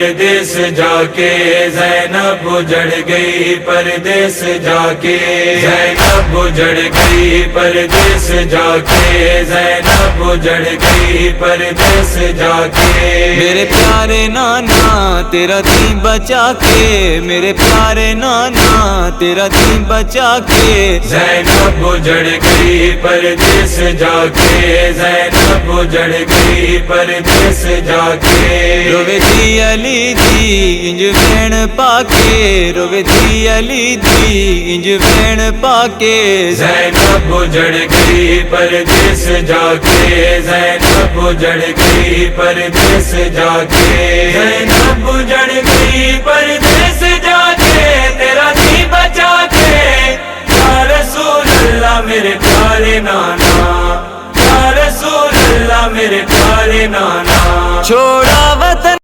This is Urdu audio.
پردیس جا کے زینب اجڑ گئی، پردیس جا کے زینب اجڑ گئی، پردیس جا کے زینب اجڑ گئی، پردیس جا کے میرے پیارے نانا تیرا دین بچا کے، میرے پیارے نانا تیرا دین بچا کے زینب اجڑ گئی، پردیس جا کے زینب اجڑ گئی، پردیس جا کے روے دی علی دی انج وین پاکے، روے دی علی دی انج وین پاکے زینب اجڑ گئی، پردیس جا کے زینب اجڑ گئی، پردیس جا کے زینب اجڑ گئی، پردیس جا کے تیرا دین بچا کے یا رسول اللہ میرے پیارے نانا، یا رسول اللہ میرے پیارے نانا چھوڑا وطن